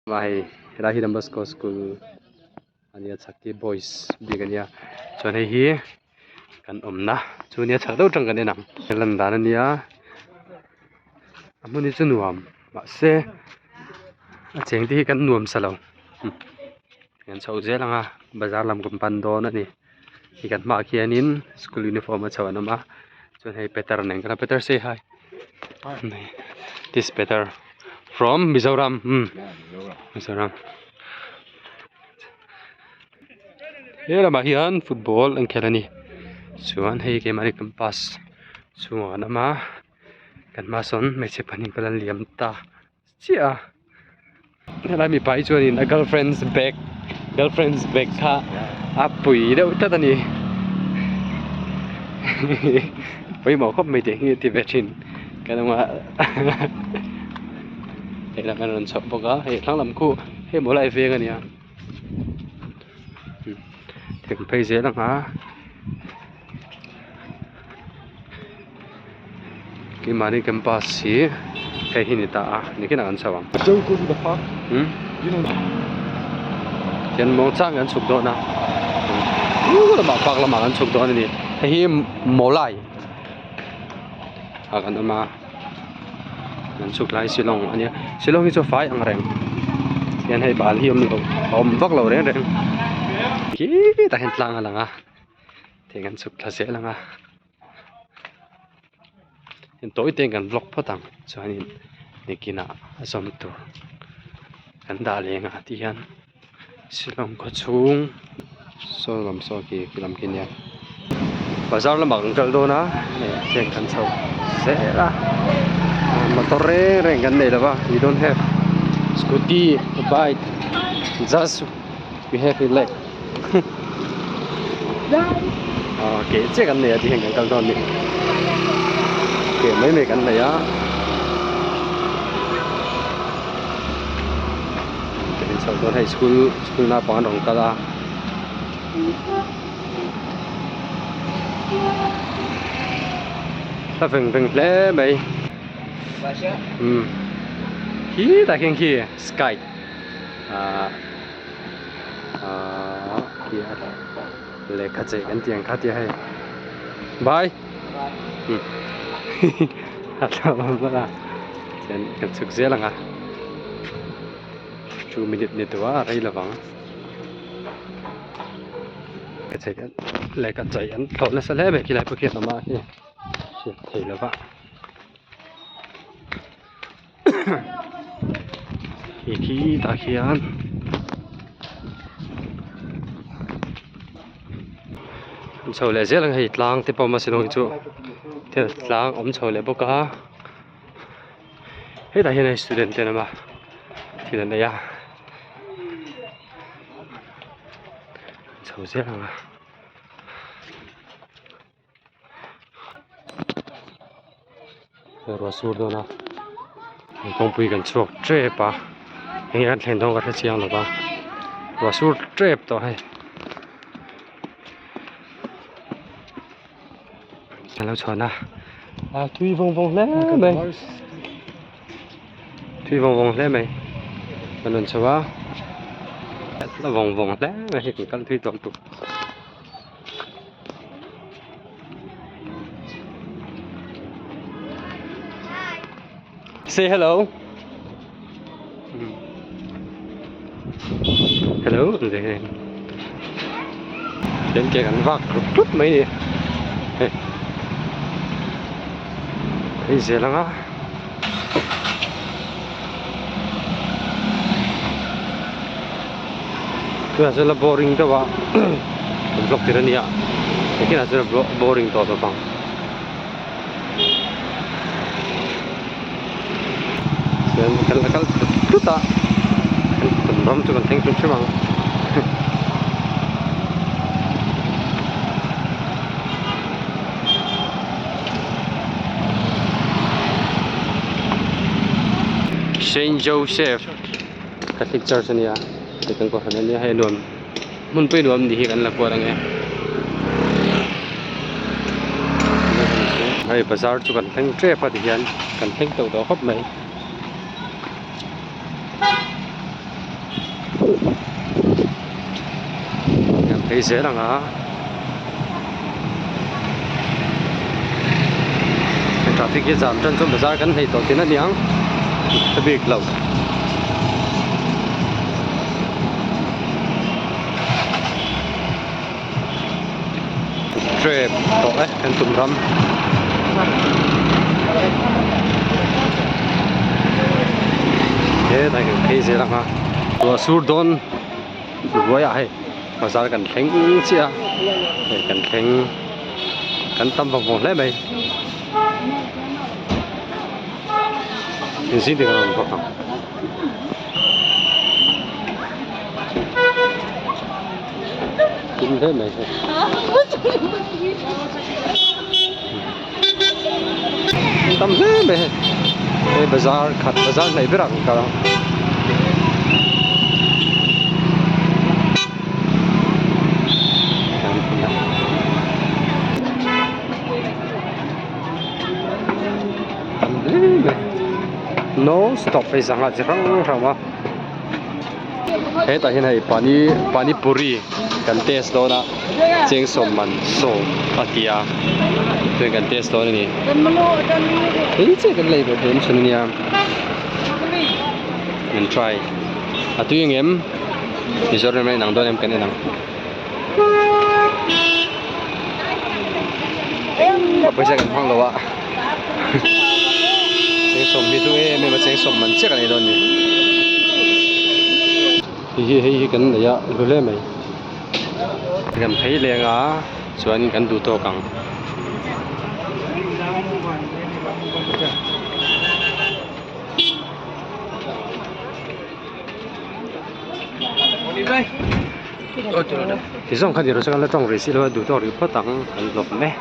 Mai Rahi Dambasco School ania Sakti Boys bigania chon hi kan omna chunia chado tang kan enam lan dan ania amuni chunuam ma se a cheng ti kan nuam salo kan chau je langa bazar lam kum pan don ani hi kan ma khianin school uniform a chawana ma chon hei Peter neng kana Peter say hi. This Peter from Mizoram. Mizoram. Here ma hian football ang khelani chuan hei ke mari campus chuan ama kan ma son me che panin kalan liam ta chia hela mi pai chuan in a girlfriend's bag kha apui deuh ta tani pai mo khop me te hi ti vetrin kanama hela kan ron chop boka hei thanglam khu hei molai ve ngania thing phei je lang ha ki mani campus hi kai hini ta a ni kina an sawam Don't go to the park. You know. ken mo chang an chuk do na la ma pak la ma an chuk do ni hi molai ha kan ma an chuk lai silong ania silong hi cho fai ang reng yan hei bal hi lo om vak lo reng reng ki ta hen tlang alanga tengan chuk thla se langa en toi tengan vlog photang chuanin nikina asom tu kan da lenga tian silong ko chung so lam so ki filam kinya bazar la bang kal do na chen kan chau se la motor reng kan nei la ba we don't have scooty bike just we have a leg okay che kan nei ti hen kan kal do ni ke mấy mấy cảnh này á sau đó thầy school na bán đồng ta ra ta phình lẽ mày khí ta khen kia sky kia lệ khát chạy cái tiền khát hay bye atau apa dan kan sukses lah ngah 2 minute ni tu ah rai lawang kecaikan lekat caian kau nak salah be kilai pakai nama ni thei lawa iki takian chau le je lang hei tlang te pawma silong chu te tlang om chho le boka hei ta hian student te nama thilan ya chho je lang ro sur do na kong pui kan chok tre pa hei an thlen dong ka chiang lo ba ro sur trep to hai lâu chọn à thui vòng lẽ mày thui vòng lẽ mày mình lần sau á là vòng lẽ mày hiện căn thui toàn tục say hello hello đến kia cảnh vác rút mấy đi thấy dễ lắm á cứ là boring đó bạn vlog thì này ạ cái là boring to đó bằng nên cái chút ta tụm bấm cho con thanh chút chứ bằng Saint Joseph Catholic Church niya tekan ko hanan niya hay nuam mun pe nuam di kan la ko lang hay bazar chu kan thang tre pa di hian kan thang to do hop mai thấy dễ là ngã traffic cái giảm trên trong bazaar kan hei to tin a niang big lo trip to kan tum ram thế này thấy dễ là ngã tua sur don vui à hay bazaar kan theng chia kan theng kan tam vòng vòng lấy mày in sini kan orang potong. Ini deh, tam deh, bazaar, kat bazaar naik berak kalau. Tam deh. No stop phải rằng là chỉ răng mà hết tại hiện nay pani puri cần test đó là chén sôm man so atia tôi cần test đó này thế chứ cần lấy một thêm cho nên mình try à tôi em thì sau này nàng đó em cần nàng bây giờ cần hoang đâu ạ chén sôm thì tôi em mà chén sôm mình chắc là này đó nhỉ hi kan này á rồi lên mày kan thấy liền á chuan kan du to kang thì xong khai thì rồi sang là trong rồi xí là du to rồi phát tăng kan lộc mẹ